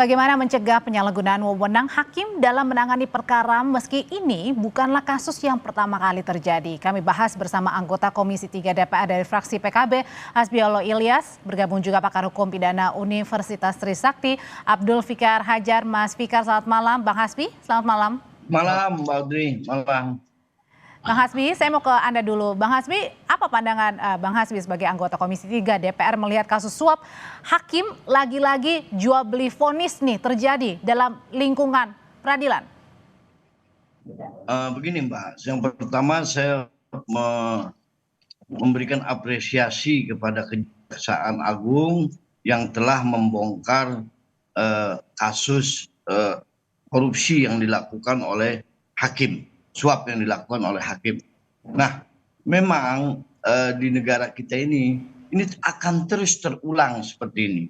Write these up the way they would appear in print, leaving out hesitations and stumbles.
Bagaimana mencegah penyalahgunaan wewenang hakim dalam menangani perkara meski ini bukanlah kasus yang pertama kali terjadi. Kami bahas bersama anggota Komisi 3 DPR dari fraksi PKB, Hasbiolo Ilyas, bergabung juga pakar hukum pidana Universitas Trisakti, Abdul Fikar Hajar. Mas Fikar, selamat malam. Bang Hasbi, selamat malam. Malam, Mbak Audrey. Malam. Bang Hasbi, saya mau ke Anda dulu. Bang Hasbi, apa pandangan Bang Hasbi sebagai anggota Komisi 3 DPR melihat kasus suap hakim lagi-lagi jual beli vonis nih terjadi dalam lingkungan peradilan? Begini Mbak, yang pertama saya memberikan apresiasi kepada Kejaksaan Agung yang telah membongkar kasus korupsi yang dilakukan oleh hakim. Suap yang dilakukan oleh hakim. Nah, memang di negara kita ini akan terus terulang seperti ini.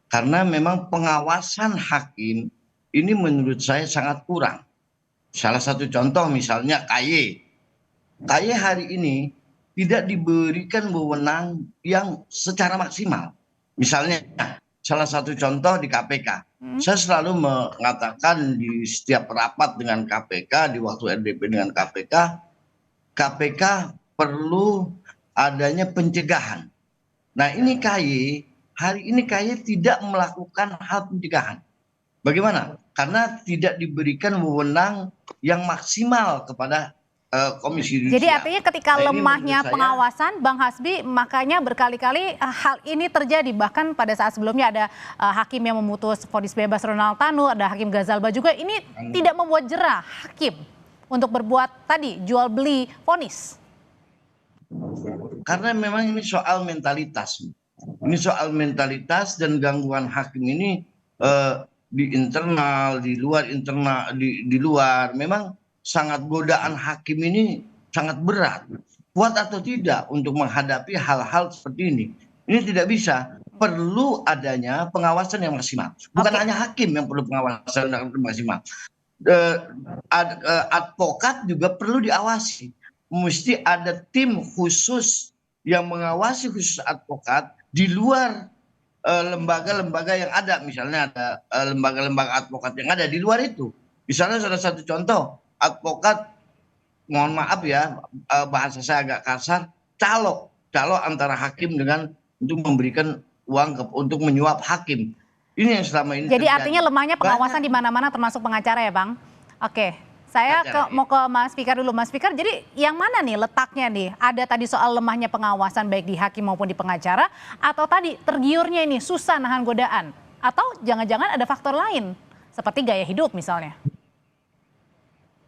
Karena memang pengawasan hakim ini menurut saya sangat kurang. Salah satu contoh misalnya KY. KY hari ini tidak diberikan wewenang yang secara maksimal. Misalnya, salah satu contoh di KPK. Saya selalu mengatakan di setiap rapat dengan KPK, di waktu RDP dengan KPK, KPK perlu adanya pencegahan. Nah ini KY, hari ini KY tidak melakukan hal pencegahan. Bagaimana? Karena tidak diberikan wewenang yang maksimal kepada Komisi Yudisial. Jadi artinya ketika lemahnya pengawasan, Bang Hasbi, makanya berkali-kali hal ini terjadi. Bahkan pada saat sebelumnya ada hakim yang memutus vonis bebas Ronald Tanu, ada hakim Gazalba juga. Ini tidak membuat jerah hakim untuk berbuat tadi jual beli vonis. Karena memang ini soal mentalitas. Ini soal mentalitas dan gangguan hakim ini di internal, di luar internal, di luar memang sangat godaan hakim ini sangat berat. Kuat atau tidak untuk menghadapi hal-hal seperti ini. Ini tidak bisa. Perlu adanya pengawasan yang maksimal. Bukan hanya hakim yang perlu pengawasan yang maksimal. Advokat juga perlu diawasi. Mesti ada tim khusus yang mengawasi khusus advokat di luar lembaga-lembaga yang ada. Misalnya ada lembaga-lembaga advokat yang ada di luar itu. Misalnya salah satu contoh, advokat, mohon maaf ya, bahasa saya agak kasar, calo antara hakim dengan untuk memberikan uang untuk menyuap hakim. Ini yang selama ini jadi terjadi. Artinya lemahnya pengawasan di mana-mana termasuk pengacara ya Bang? Oke, saya mau ke Mas Fikar dulu. Mas Fikar, jadi yang mana nih letaknya nih? Ada tadi soal lemahnya pengawasan baik di hakim maupun di pengacara, atau tadi tergiurnya ini susah nahan godaan? Atau jangan-jangan ada faktor lain seperti gaya hidup misalnya?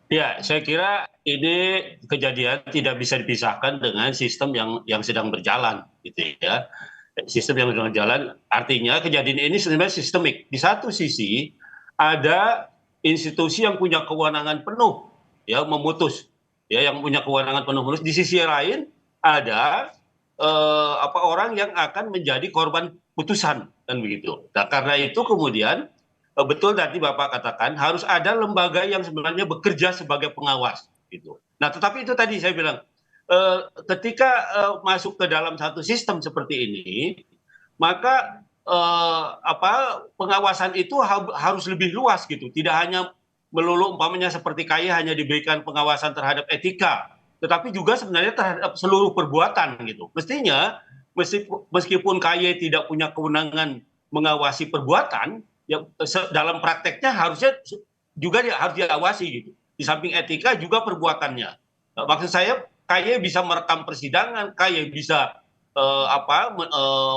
Ya, saya kira ini kejadian tidak bisa dipisahkan dengan sistem yang sedang berjalan, gitu ya. Sistem yang sedang berjalan, artinya kejadian ini sebenarnya sistemik. Di satu sisi ada institusi yang punya kewenangan penuh, ya memutus, ya yang punya kewenangan penuh memutus. Di sisi lain ada orang yang akan menjadi korban putusan, kan begitu. Nah, karena itu kemudian betul tadi Bapak katakan harus ada lembaga yang sebenarnya bekerja sebagai pengawas gitu. Nah, tetapi itu tadi saya bilang ketika masuk ke dalam satu sistem seperti ini, maka pengawasan itu harus lebih luas gitu. Tidak hanya melulu umpamanya seperti KY hanya diberikan pengawasan terhadap etika, tetapi juga sebenarnya terhadap seluruh perbuatan gitu. Mestinya meskipun KY tidak punya kewenangan mengawasi perbuatan, ya dalam prakteknya harusnya juga harus diawasi gitu. Di samping etika juga perbuatannya. Maksud saya KY bisa merekam persidangan, KY bisa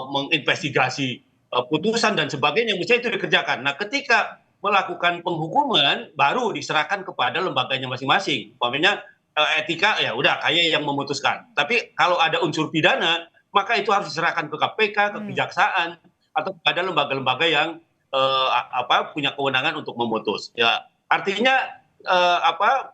menginvestigasi putusan dan sebagainya, mestinya itu dikerjakan. Nah, ketika melakukan penghukuman baru diserahkan kepada lembaganya masing-masing. Umpamanya etika ya udah KY yang memutuskan. Tapi kalau ada unsur pidana, maka itu harus diserahkan ke KPK, ke kejaksaan atau kepada lembaga-lembaga yang punya kewenangan untuk memutus. Ya, artinya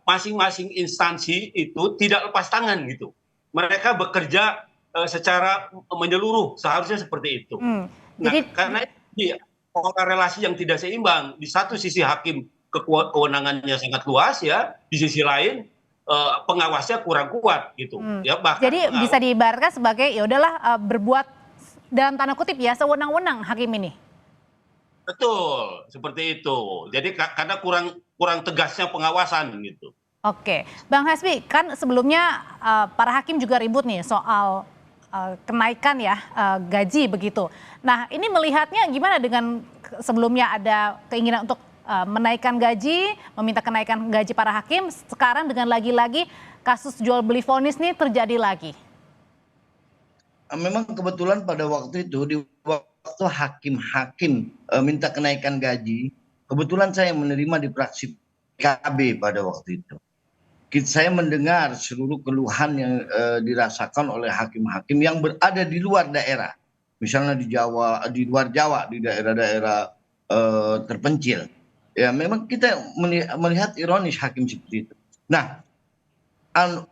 masing-masing instansi itu tidak lepas tangan gitu. Mereka bekerja secara menyeluruh, seharusnya seperti itu. Nah, karena itu relasi yang tidak seimbang. Di satu sisi hakim kewenangannya sangat luas ya, di sisi lain pengawasnya kurang kuat gitu. Ya, jadi bisa diibaratkan sebagai ya udahlah berbuat dalam tanda kutip ya sewenang-wenang hakim ini. Betul, seperti itu. Jadi karena kurang tegasnya pengawasan gitu. Oke, Bang Hasbi, kan sebelumnya para hakim juga ribut nih soal kenaikan ya gaji begitu. Nah, ini melihatnya gimana dengan sebelumnya ada keinginan untuk menaikkan gaji, meminta kenaikan gaji para hakim, sekarang dengan lagi-lagi kasus jual beli vonis nih terjadi lagi. Memang kebetulan pada waktu itu di waktu hakim-hakim minta kenaikan gaji, kebetulan saya menerima di fraksi PKB pada waktu itu. Saya mendengar seluruh keluhan yang dirasakan oleh hakim-hakim yang berada di luar daerah, misalnya di Jawa, di luar Jawa, di daerah-daerah terpencil. Ya, memang kita melihat ironis hakim seperti itu. Nah,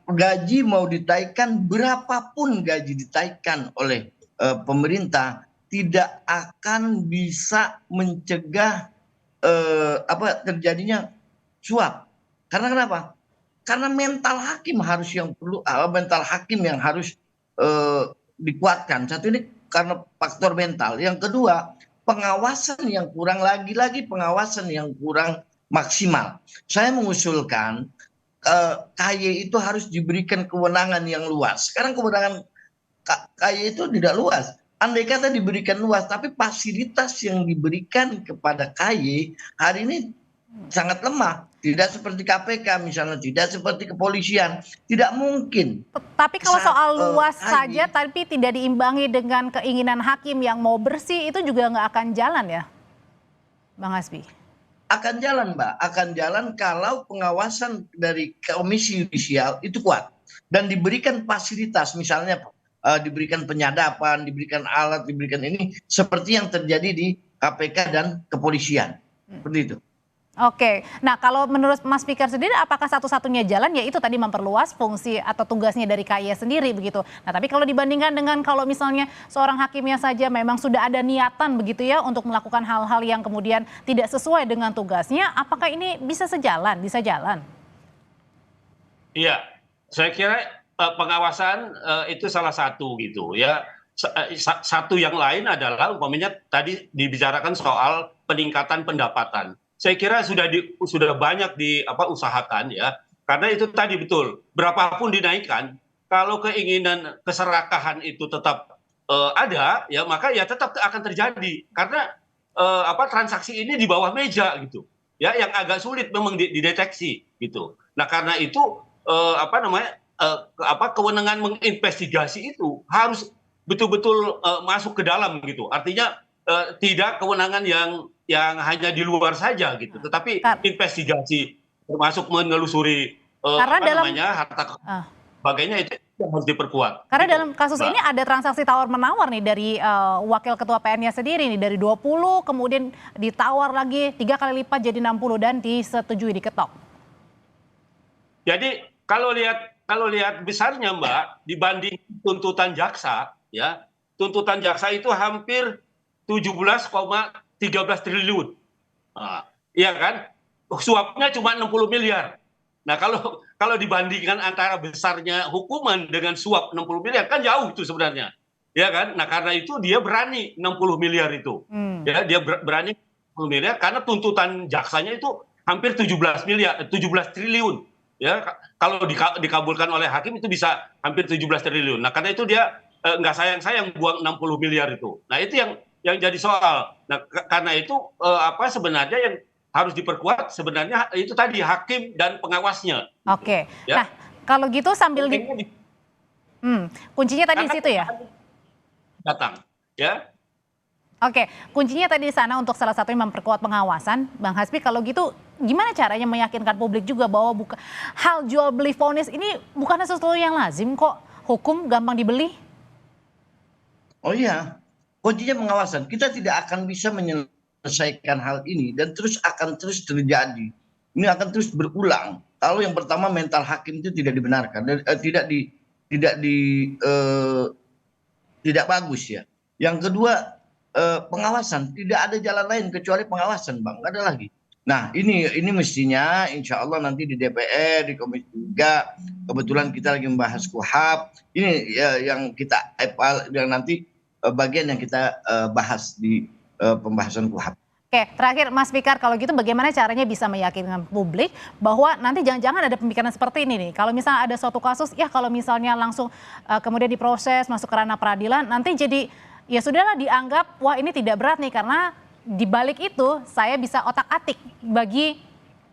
gaji mau ditaikkan, berapapun gaji ditaikkan oleh pemerintah, tidak akan bisa mencegah terjadinya suap. Karena kenapa? Karena mental hakim yang harus dikuatkan. Satu, ini karena faktor mental. Yang kedua, pengawasan yang kurang, lagi-lagi pengawasan yang kurang maksimal. Saya mengusulkan KY itu harus diberikan kewenangan yang luas. Sekarang kewenangan KY itu tidak luas. Andai kata diberikan luas, tapi fasilitas yang diberikan kepada KY hari ini sangat lemah. Tidak seperti KPK misalnya, tidak seperti kepolisian. Tidak mungkin. Tapi kalau soal luas saja, tapi tidak diimbangi dengan keinginan hakim yang mau bersih, itu juga nggak akan jalan ya, Bang Hasbi? Akan jalan, Mbak. Akan jalan kalau pengawasan dari Komisi Yudisial itu kuat. Dan diberikan fasilitas, misalnya diberikan penyadapan, diberikan alat, diberikan ini, seperti yang terjadi di KPK dan kepolisian. Seperti itu. Oke, nah kalau menurut Mas Fikar sendiri, apakah satu-satunya jalan yaitu tadi memperluas fungsi atau tugasnya dari KY sendiri begitu? Nah tapi kalau dibandingkan dengan kalau misalnya seorang hakimnya saja memang sudah ada niatan begitu ya untuk melakukan hal-hal yang kemudian tidak sesuai dengan tugasnya, apakah ini bisa sejalan, bisa jalan? Iya, saya kira pengawasan itu salah satu gitu ya. Satu yang lain adalah umpamanya tadi dibicarakan soal peningkatan pendapatan. Saya kira sudah banyak usahakan ya, karena itu tadi betul, berapapun dinaikkan, kalau keinginan keserakahan itu tetap ada, ya maka ya tetap akan terjadi, karena transaksi ini di bawah meja gitu, ya yang agak sulit memang dideteksi gitu. Nah karena itu kewenangan menginvestigasi itu harus betul-betul masuk ke dalam gitu, artinya tidak kewenangan yang hanya di luar saja gitu, tetapi investigasi termasuk menelusuri harta sebagainya itu harus diperkuat. Karena gitu, dalam kasus ini ada transaksi tawar-menawar nih dari wakil ketua PN-nya sendiri nih, dari 20 kemudian ditawar lagi 3 kali lipat jadi 60 dan disetujui, diketok. Jadi kalau lihat besarnya Mbak, dibanding tuntutan jaksa ya, tuntutan jaksa itu hampir 17,13 triliun. Nah, iya kan? Suapnya cuma 60 miliar. Nah, kalau dibandingkan antara besarnya hukuman dengan suap 60 miliar kan jauh itu sebenarnya. Ya kan? Nah, karena itu dia berani 60 miliar itu. Ya, dia berani 60 miliar karena tuntutan jaksanya itu hampir 17 triliun. Ya, kalau dikabulkan oleh hakim itu bisa hampir 17 triliun. Nah, karena itu dia nggak sayang-sayang buang 60 miliar itu. Nah, itu yang jadi soal. Nah, karena itu sebenarnya yang harus diperkuat sebenarnya itu tadi hakim dan pengawasnya. Oke. Ya. Nah, kalau gitu sambil kuncinya tadi di situ ya? Datang, ya. Oke, kuncinya tadi di sana untuk salah satunya memperkuat pengawasan. Bang Hasbi, kalau gitu gimana caranya meyakinkan publik juga bahwa hal jual beli vonis ini bukannya sesuatu yang lazim kok, hukum gampang dibeli? Oh iya, kuncinya pengawasan. Kita tidak akan bisa menyelesaikan hal ini dan akan terus terjadi. Ini akan terus berulang. Kalau yang pertama mental hakim itu tidak dibenarkan, tidak bagus ya. Yang kedua pengawasan, tidak ada jalan lain kecuali pengawasan, Bang. Nggak ada lagi. Nah ini mestinya insya Allah nanti di DPR, di Komisi 3, kebetulan kita lagi membahas KUHAP. Ini yang nanti bagian yang kita bahas di pembahasan KUHAP. Oke, terakhir Mas Fikar, kalau gitu bagaimana caranya bisa meyakinkan publik bahwa nanti jangan-jangan ada pemikiran seperti ini nih. Kalau misalnya ada suatu kasus, ya kalau misalnya langsung kemudian diproses masuk ke ranah peradilan, nanti jadi ya sudahlah dianggap wah ini tidak berat nih karena di balik itu saya bisa otak-atik bagi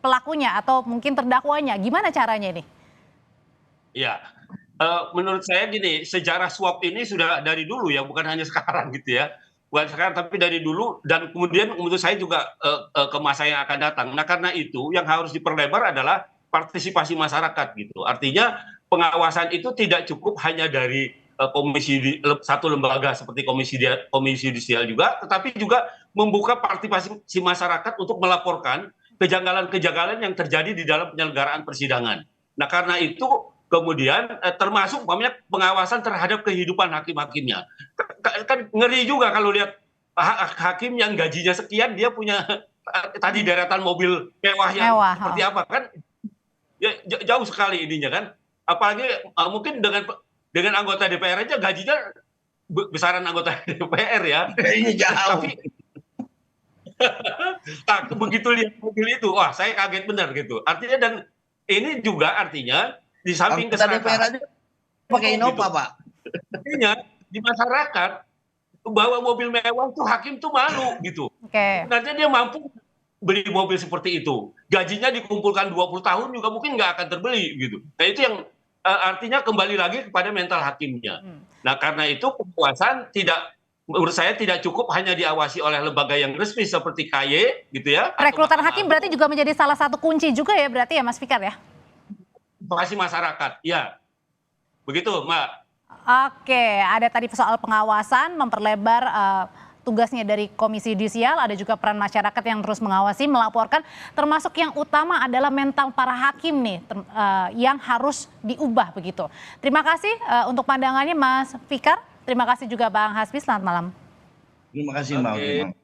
pelakunya atau mungkin terdakwanya. Gimana caranya ini? Ya, menurut saya gini, sejarah suap ini sudah dari dulu ya, bukan hanya sekarang gitu ya. Bukan sekarang, tapi dari dulu, dan kemudian menurut saya juga ke masa yang akan datang. Nah, karena itu yang harus diperlebar adalah partisipasi masyarakat gitu. Artinya pengawasan itu tidak cukup hanya dari satu lembaga seperti komisi judisial juga, tetapi juga membuka partisipasi masyarakat untuk melaporkan kejanggalan-kejanggalan yang terjadi di dalam penyelenggaraan persidangan. Nah, karena itu kemudian termasuk pengawasan terhadap kehidupan hakim-hakimnya. Kan ngeri juga kalau lihat hakim yang gajinya sekian dia punya tadi deretan mobil mewah yang seperti apa kan, ya jauh sekali ininya kan, apalagi mungkin dengan anggota DPR aja gajinya besaran anggota DPR ya. Ini jauh. Tapi begitu lihat mobil itu, wah saya kaget benar gitu. Artinya, dan ini juga artinya di samping keserakahan pakai Innova, Pak. Artinya di masyarakat bawa mobil mewah tuh hakim tuh malu gitu. Nanti dia mampu beli mobil seperti itu. Gajinya dikumpulkan 20 tahun juga mungkin nggak akan terbeli gitu. Nah itu yang artinya kembali lagi kepada mental hakimnya. Nah karena itu pengawasan menurut saya tidak cukup hanya diawasi oleh lembaga yang resmi seperti KY gitu ya. Rekrutan hakim berarti juga menjadi salah satu kunci juga ya berarti ya Mas Fikar ya? Masih masyarakat, ya. Begitu, Mbak. Oke, ada tadi soal pengawasan, memperlebar tugasnya dari Komisi Yudisial, ada juga peran masyarakat yang terus mengawasi, melaporkan, termasuk yang utama adalah mental para hakim nih, yang harus diubah begitu. Terima kasih untuk pandangannya Mas Fikar, terima kasih juga Bang Hasbi, selamat malam. Terima kasih Mbak.